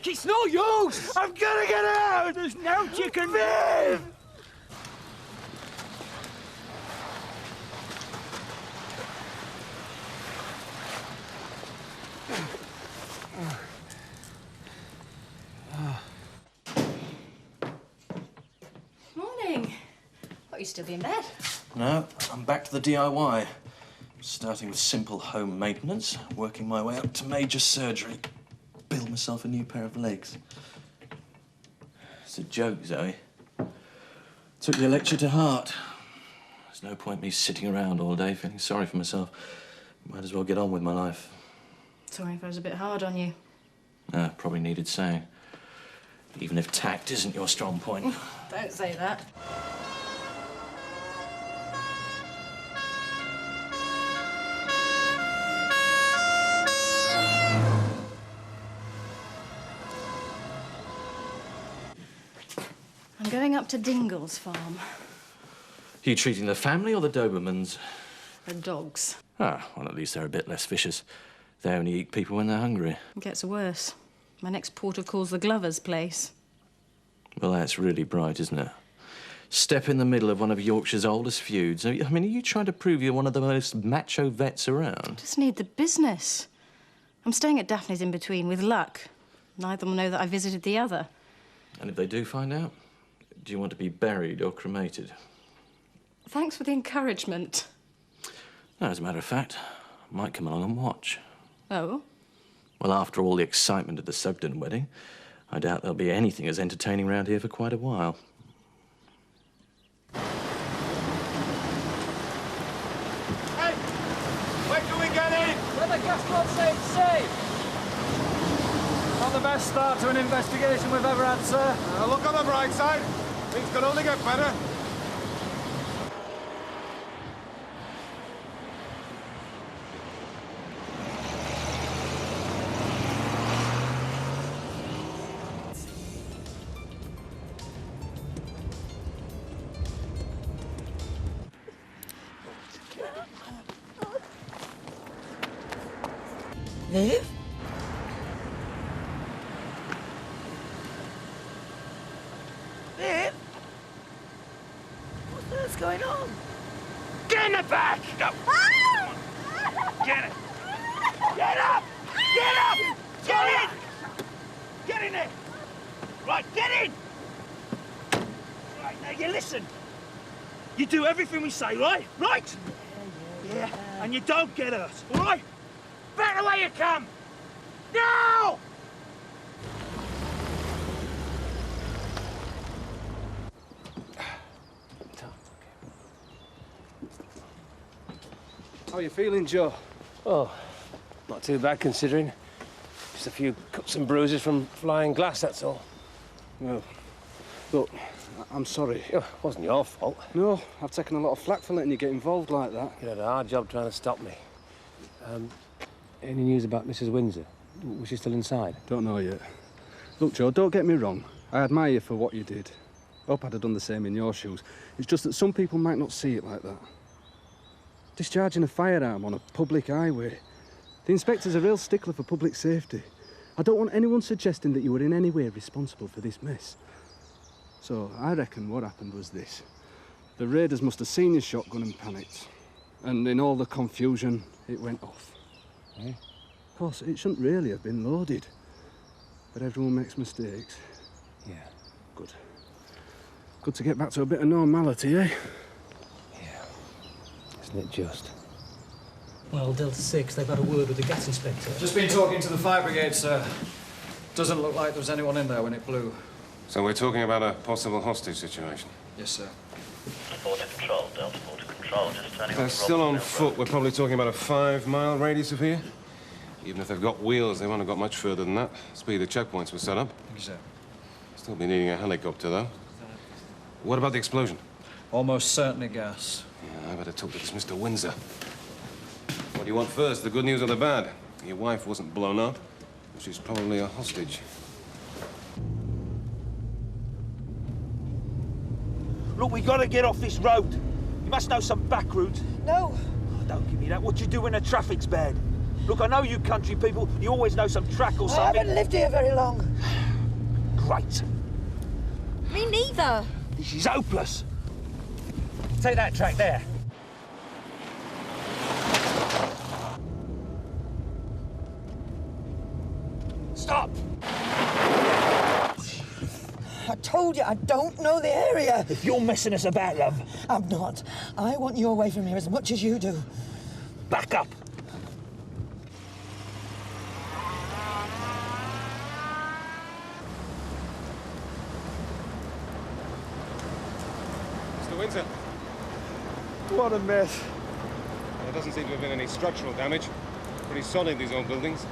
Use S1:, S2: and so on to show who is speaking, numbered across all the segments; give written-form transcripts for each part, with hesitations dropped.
S1: quick! It's no use!
S2: I'm gonna get out!
S1: There's no chicken...
S2: Viv!
S3: Morning. What, you still be in bed?
S4: No, I'm back to the DIY. Starting with simple home maintenance, working my way up to major surgery. Build myself a new pair of legs. It's a joke, Zoe. Took your lecture to heart. There's no point me sitting around all day feeling sorry for myself. Might as well get on with my life.
S3: Sorry if I was a bit hard on you.
S4: Probably needed saying. Even if tact isn't your strong point.
S3: Don't say that. I'm going up to Dingle's farm.
S4: Are you treating the family or the Dobermans?
S3: The dogs.
S4: Ah, well, at least they're a bit less vicious. They only eat people when they're hungry.
S3: It gets worse. My next port of call's the Glover's place.
S4: Well, that's really bright, isn't it? Step in the middle of one of Yorkshire's oldest feuds. I mean, are you trying to prove you're one of the most macho vets around?
S3: Just need the business. I'm staying at Daphne's in between, with luck. Neither will know that I visited the other.
S4: And if they do find out, do you want to be buried or cremated?
S3: Thanks for the encouragement.
S4: No, as a matter of fact, I might come along and watch.
S3: Oh?
S4: Well, after all the excitement at the Sugden wedding, I doubt there'll be anything as entertaining round here for quite a while.
S2: Hey! Where can we get in?
S1: Where the gas say it's safe. Not the best start to an investigation we've ever had, sir.
S2: Look on the bright side. Things can only get better.
S5: Viv? Viv? What the hell's going on?
S2: Get in the back! Go! Get it! Get up! Get up! Get in! Get in there! Right, get in! Right, now you listen. You do everything we say, right? Right? Yeah. And you don't get hurt, all right? Back the way you come! Now!
S6: How are you feeling, Joe?
S7: Oh, not too bad considering. Just a few cuts and bruises from flying glass, that's all.
S6: Well, look, I'm sorry.
S7: It wasn't your fault.
S6: No, I've taken a lot of flack for letting you get involved like that.
S7: You had a hard job trying to stop me. Any news about Mrs. Windsor? Was she still inside?
S6: Don't know yet. Look, Joe, don't get me wrong. I admire you for what you did. Hope I'd have done the same in your shoes. It's just that some people might not see it like that. Discharging a firearm on a public highway. The inspector's a real stickler for public safety. I don't want anyone suggesting that you were in any way responsible for this mess. So I reckon what happened was this. The raiders must have seen your shotgun and panicked. And in all the confusion, it went off.
S7: Eh?
S6: Of course, it shouldn't really have been loaded. But everyone makes mistakes.
S7: Yeah.
S6: Good. Good to get back to a bit of normality, eh?
S7: Yeah. Isn't it just?
S1: Well, Delta 6, they've had a word with the gas inspector.
S8: Just been talking to the fire brigade, sir. Doesn't look like there was anyone in there when it blew.
S9: So we're talking about a possible hostage situation?
S8: Yes, sir.
S10: Delta Control, Delta Control, just turning
S9: They're still on foot. We're probably talking about a 5-mile radius of here. Even if they've got wheels, they won't have got much further than that. Speed of checkpoints were set up.
S8: Thank you, sir.
S9: Still be needing a helicopter, though. What about the explosion?
S8: Almost certainly gas.
S9: Yeah, I better talk to this Mr. Windsor. What do you want first, the good news or the bad? Your wife wasn't blown up. She's probably a hostage.
S2: Look, we gotta get off this road. You must know some back route.
S5: No.
S2: Oh, don't give me that. What you do when the traffic's bad? Look, I know you country people. You always know some track or
S5: I
S2: something.
S5: haven't lived here very long.
S2: Great.
S11: Me neither.
S2: This is hopeless. Take that track there. Stop!
S5: I told you I don't know the area.
S2: If you're messing us about, love.
S5: I'm not. I want you away from here as much as you do.
S2: Back up.
S9: Mr. Windsor.
S6: What a mess.
S9: There doesn't seem to have been any structural damage. Pretty solid, these old buildings.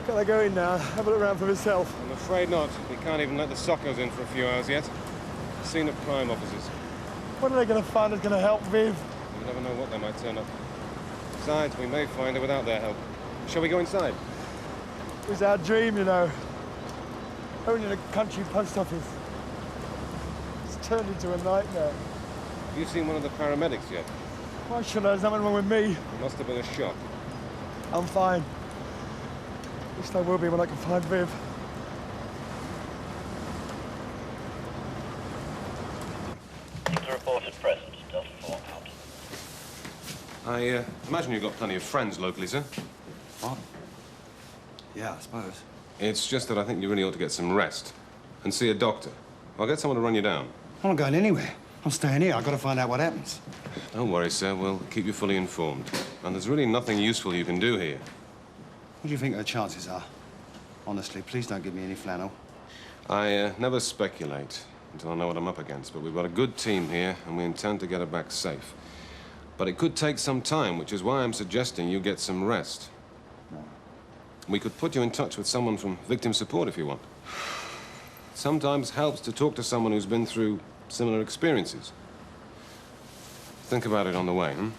S6: Can I go in now? Have a look around for myself.
S9: I'm afraid not. We can't even let the soccos in for a few hours yet. Scene of crime officers.
S6: What are they going to find that's going to help Viv?
S9: You never know what they might turn up. Besides, we may find her without their help. Shall we go inside?
S6: It was our dream, you know. Owning a country post office. It's turned into a nightmare.
S9: Have you seen one of the paramedics yet?
S6: Why should I? There's nothing wrong with me.
S9: It must have been a shock.
S6: I'm fine. At least I will be when I can find Viv.
S10: Things are reported present. Delta 4 out.
S9: I imagine you've got plenty of friends locally, sir.
S12: What? Yeah, I suppose.
S9: It's just that I think you really ought to get some rest and see a doctor. I'll get someone to run you down.
S12: I'm not going anywhere. I'm staying here. I've got to find out what happens.
S9: Don't worry, sir. We'll keep you fully informed. And there's really nothing useful you can do here.
S12: What do you think the chances are? Honestly, please don't give me any flannel.
S9: I never speculate until I know what I'm up against, but we've got a good team here, and we intend to get her back safe. But it could take some time, which is why I'm suggesting you get some rest. We could put you in touch with someone from victim support if you want. Sometimes helps to talk to someone who's been through similar experiences. Think about it on the way, hmm?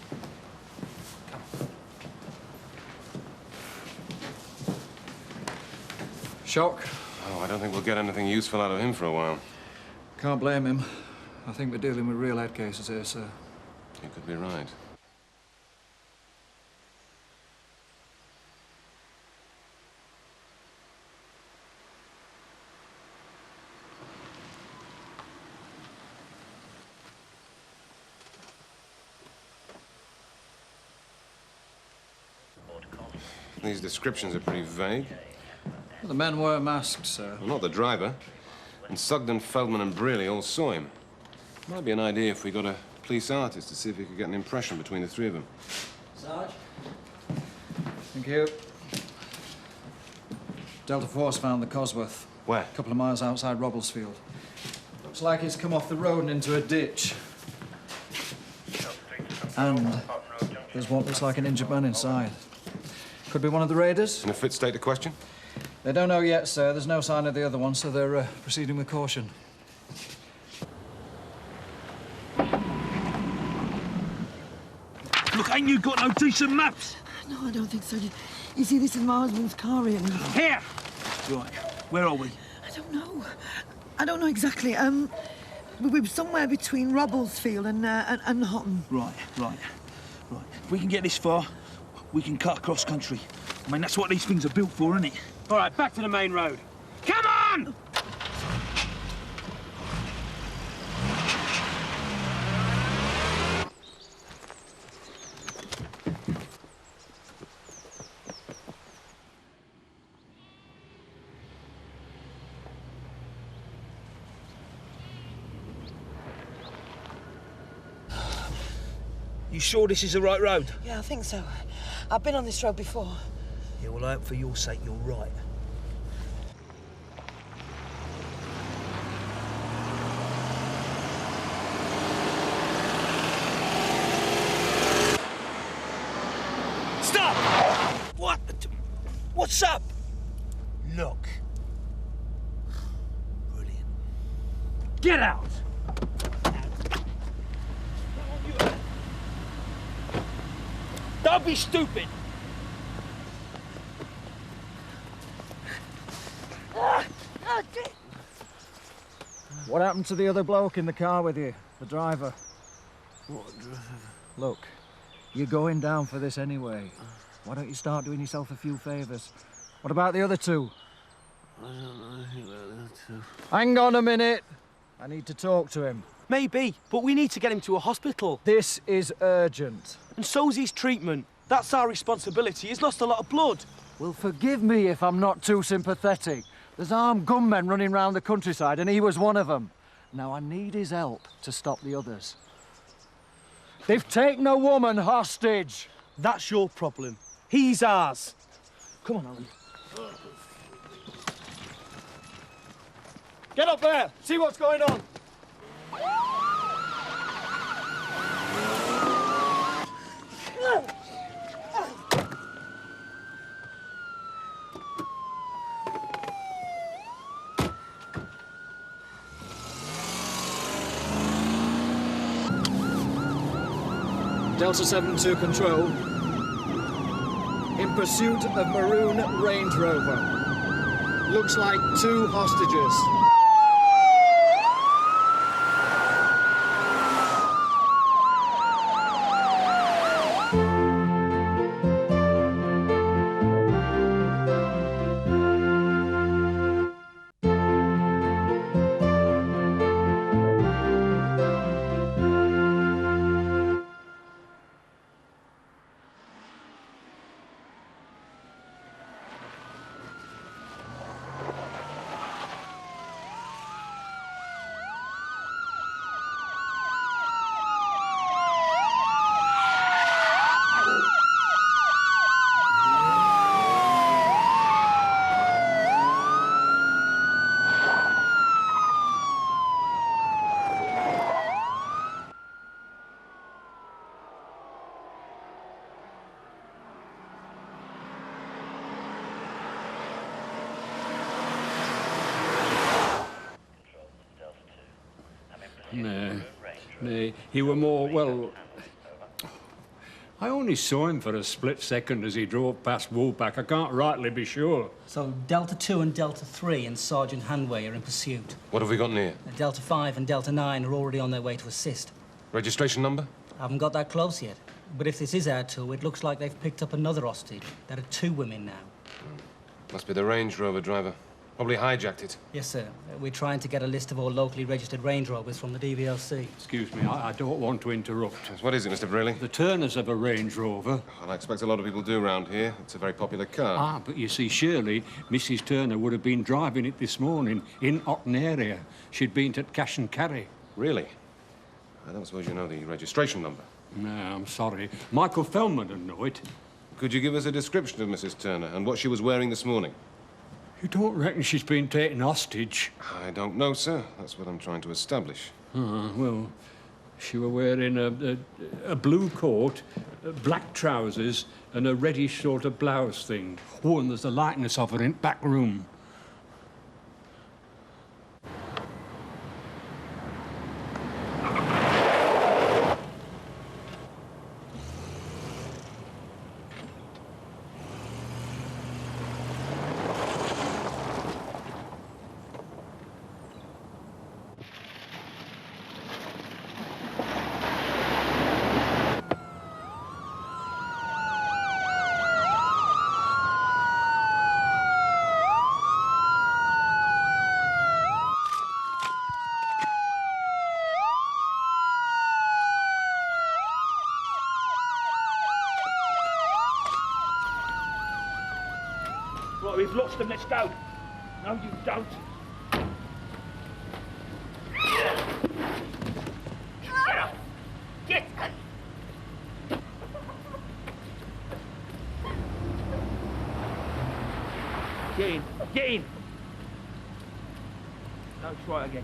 S8: Shock.
S9: Oh, I don't think we'll get anything useful out of him for a while.
S8: Can't blame him. I think we're dealing with real head cases here, sir.
S9: You could be right. These descriptions are pretty vague.
S8: The men were masked, sir.
S9: Well, not the driver. And Sugden, Feldman and Brearley all saw him. Might be an idea if we got a police artist to see if we could get an impression between the three of them.
S8: Sarge? Thank you. Delta Force found the Cosworth.
S9: Where?
S8: A couple of miles outside Robblesfield. Looks like it's come off the road and into a ditch. And there's what looks like an injured man inside. Could be one of the raiders.
S9: In a fit state to question?
S8: They don't know yet, sir. There's no sign of the other one, so they're proceeding with caution.
S2: Look, ain't you got no decent maps?
S5: No, I don't think so. You see, this is my husband's car here.
S2: Here! Right. Where are we?
S5: I don't know. I don't know exactly. We're somewhere between Robblesfield and Houghton.
S2: Right. If we can get this far, we can cut across country. I mean, that's what these things are built for, isn't it?
S7: All right, back to the main road.
S2: Come on! You sure this is the right road?
S5: Yeah, I think so. I've been on this road before.
S2: Yeah, well, I hope for your sake you're right. Stop! What? What's up? Look. Brilliant. Get out! Don't be stupid!
S8: What happened to the other bloke in the car with you? The driver?
S2: What driver?
S8: Look, you're going down for this anyway. Why don't you start doing yourself a few favours? What about the other two?
S7: I don't know anything about the other two.
S8: Hang on a minute. I need to talk to him.
S13: Maybe, but we need to get him to a hospital.
S8: This is urgent.
S13: And so's his treatment. That's our responsibility. He's lost a lot of blood.
S8: Well, forgive me if I'm not too sympathetic. There's armed gunmen running round the countryside, and he was one of them. Now, I need his help to stop the others. They've taken a woman hostage.
S13: That's your problem. He's ours. Come on, Alan.
S8: Get up there! See what's going on! Delta 7 to control. In pursuit of maroon Range Rover. Looks like 2 hostages.
S14: Nay, he were more, well... I only saw him for a split second as he drove past Woolpack. I can't rightly be sure.
S15: So Delta 2 and Delta 3 and Sergeant Hanway are in pursuit.
S9: What have we got near?
S15: Delta 5 and Delta 9 are already on their way to assist.
S9: Registration number?
S15: I haven't got that close yet. But if this is our two, it looks like they've picked up another hostage. There are 2 women now.
S9: Must be the Range Rover driver. Probably hijacked it.
S15: Yes, sir. We're trying to get a list of all locally registered Range Rovers from the DVLC.
S14: Excuse me, I don't want to interrupt.
S9: What is it, Mr. Braley?
S14: The Turners have a Range Rover.
S9: Well, I expect a lot of people do round here. It's a very popular car.
S14: Ah, but you see, surely Mrs. Turner would have been driving it this morning in Otten area. She'd been to Cash and Carry.
S9: Really? I don't suppose you know the registration number.
S14: No, I'm sorry. Michael Fellman would know it.
S9: Could you give us a description of Mrs. Turner and what she was wearing this morning?
S14: You don't reckon she's been taken hostage?
S9: I don't know, sir. That's what I'm trying to establish.
S14: Well, she were wearing a blue coat, black trousers, and a reddish sort of blouse thing. Oh, and there's a likeness of her in back room.
S2: Right, we've lost them. Let's go. No, you don't. Get up. Get up. Get in. Get in. No, try it again.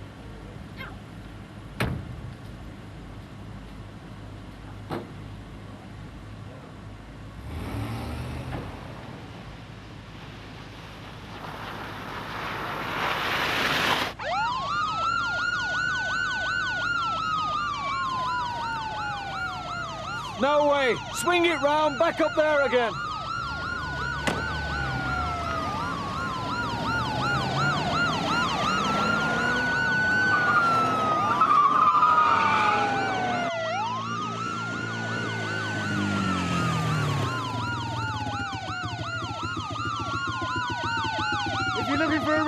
S8: No way! Swing it round, back up there again!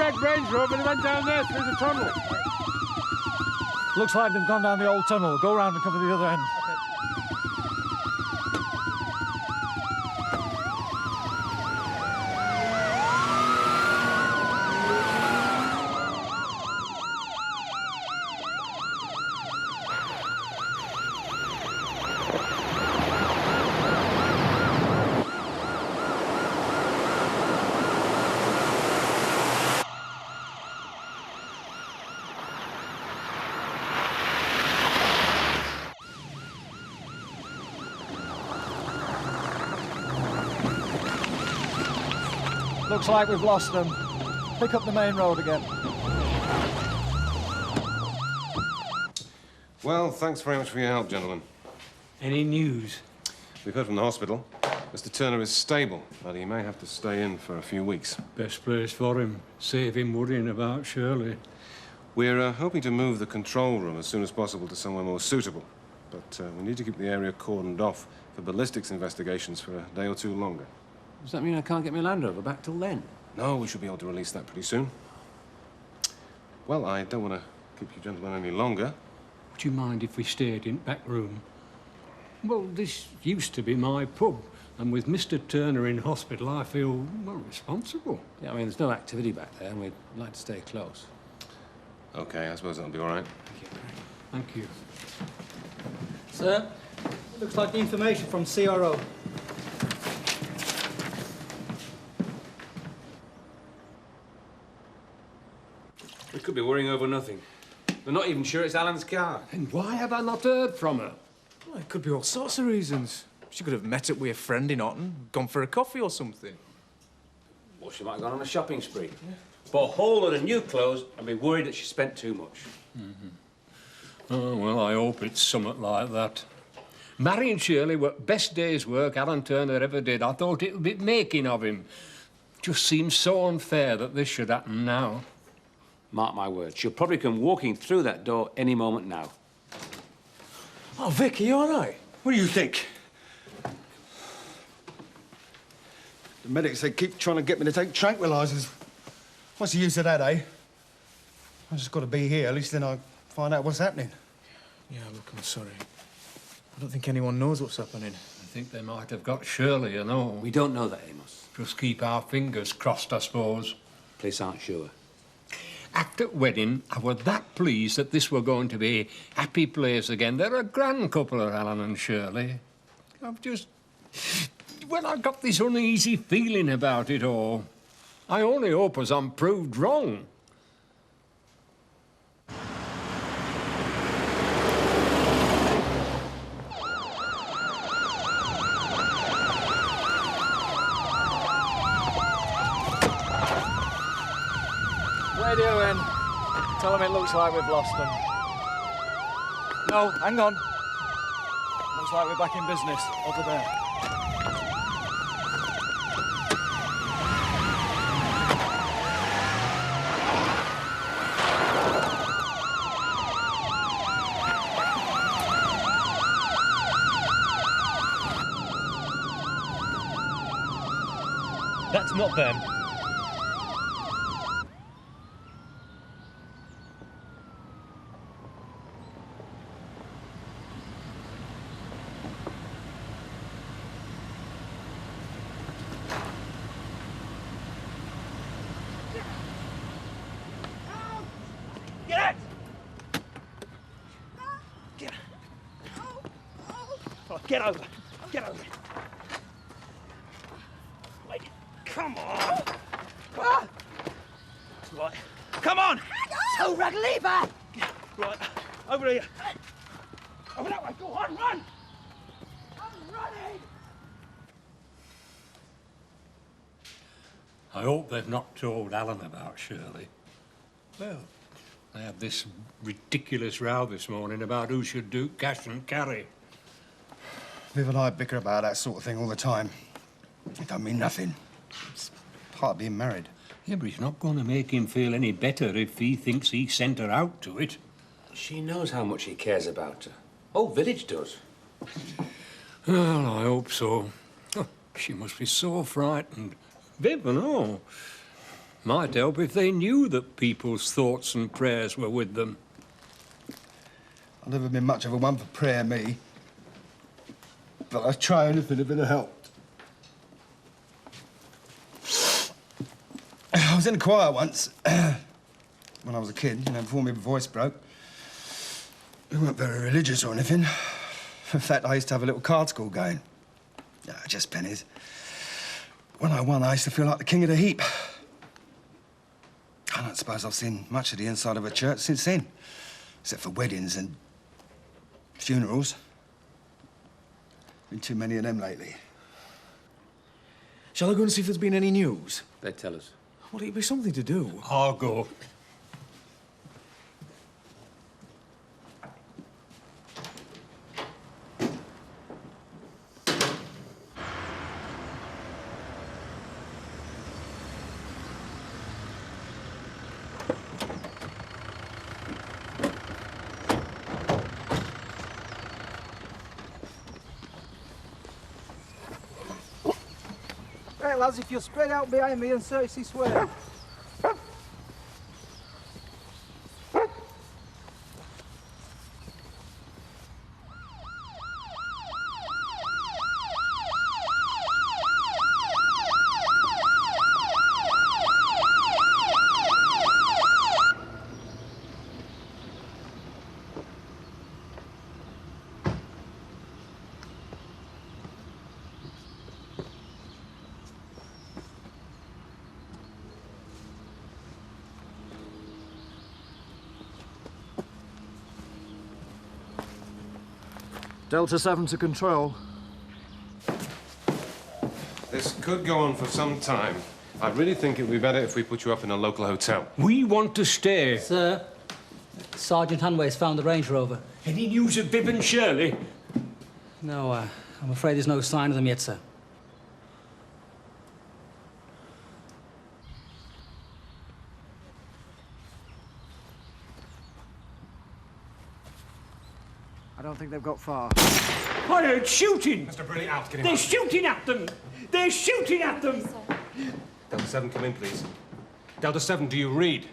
S14: red Range Rover and went down there through the tunnel.
S8: Looks like they've gone down the old tunnel. Go round and cover the other end. Looks like we've lost them. Pick up the main road again.
S9: Well, thanks very much for your help, gentlemen.
S14: Any news?
S9: We've heard from the hospital. Mr. Turner is stable, but he may have to stay in for a few weeks.
S14: Best place for him. Save him worrying about Shirley.
S9: We're hoping to move the control room as soon as possible to somewhere more suitable. But we need to keep the area cordoned off for ballistics investigations for a day or two longer.
S7: Does that mean I can't get my Land Rover back till then?
S9: No, we should be able to release that pretty soon. Well, I don't want to keep you gentlemen any longer.
S14: Would you mind if we stayed in back room? Well, this used to be my pub, and with Mr. Turner in hospital, I feel, well, responsible.
S7: Yeah, I mean, there's no activity back there, and we'd like to stay close.
S9: OK, I suppose that'll be all right.
S14: Thank you.
S15: Sir, looks like the information from CRO.
S7: We could be worrying over nothing. We're not even sure it's Alan's car.
S14: And why have I not heard from her?
S16: Well, it could be all sorts of reasons. She could have met up with a friend in Otten, gone for a coffee or something.
S7: Or she might have gone on a shopping spree. Yeah. Bought a whole lot of new clothes and be worried that she spent too much.
S14: Oh, well, I hope it's something like that. Marrying Shirley were best day's work Alan Turner ever did. I thought it would be making of him. Just seems so unfair that this should happen now.
S7: Mark my words, she'll probably come walking through that door any moment now.
S16: Oh, Vic, are you all right? What do you think?
S12: The medics, they keep trying to get me to take tranquilizers. What's the use of that, eh? I just got to be here. At least then I find out what's happening.
S16: Yeah, look, I'm sorry. I don't think anyone knows what's happening.
S14: I think they might have got Shirley, you know.
S7: We don't know that, Amos.
S14: Just keep our fingers crossed, I suppose.
S7: Police aren't sure.
S14: After wedding, I was that pleased that this were going to be a happy place again. They're a grand couple, Alan and Shirley. I've just... Well, I've got this uneasy feeling about it all. I only hope as I'm proved wrong.
S8: Radio in. Tell them it looks like we've lost them. No, hang on. Looks like we're back in business. Over there.
S13: That's not them.
S2: Get over. Get over. Wait. Come on. Ah. Right. Come on.
S5: So, Radlever!
S2: Right. Over here. Over that way. Go on, run.
S5: I'm running!
S14: I hope they've not told Alan about Shirley. Well, they had this ridiculous row this morning about who should do cash and carry.
S12: Viv and I bicker about that sort of thing all the time. It don't mean nothing. It's part of being married.
S14: Yeah, but it's not going to make him feel any better if he thinks he sent her out to it.
S7: She knows how much he cares about her. Whole village does.
S14: Well, I hope so. Oh, she must be so frightened. Viv and all. Might help if they knew that people's thoughts and prayers were with them.
S12: I've never been much of a one for prayer, me. But I'd try anything if it helped. I was in a choir once, when I was a kid, you know, before my voice broke. We weren't very religious or anything. In fact, I used to have a little card school going. Yeah, just pennies. When I won, I used to feel like the king of the heap. I don't suppose I've seen much of the inside of a church since then, except for weddings and funerals. Been too many of them lately.
S16: Shall I go and see if there's been any news?
S7: They tell us.
S16: Well, it'd be something to do.
S14: I'll go.
S13: Right, lads, if you'll spread out behind me and search this way.
S8: Delta 7 to control.
S9: This could go on for some time. I really think it would be better if we put you up in a local hotel.
S14: We want to stay.
S15: Sir, Sergeant Hanway's found the Range Rover.
S14: Any news of Bibb and Shirley?
S15: No, I'm afraid there's no sign of them yet, sir.
S8: I don't think they've got far.
S14: I heard shooting!
S9: Mr. Briley, out. Get him
S14: They're
S9: out.
S14: shooting at them! They're shooting at them!
S9: Delta 7, come in, please. Delta 7, do you read?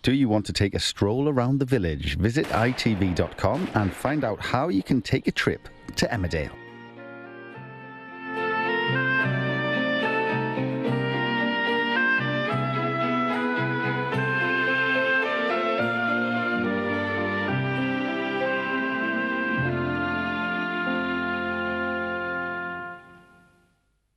S17: Do you want to take a stroll around the village? Visit itv.com and find out how you can take a trip to Emmerdale.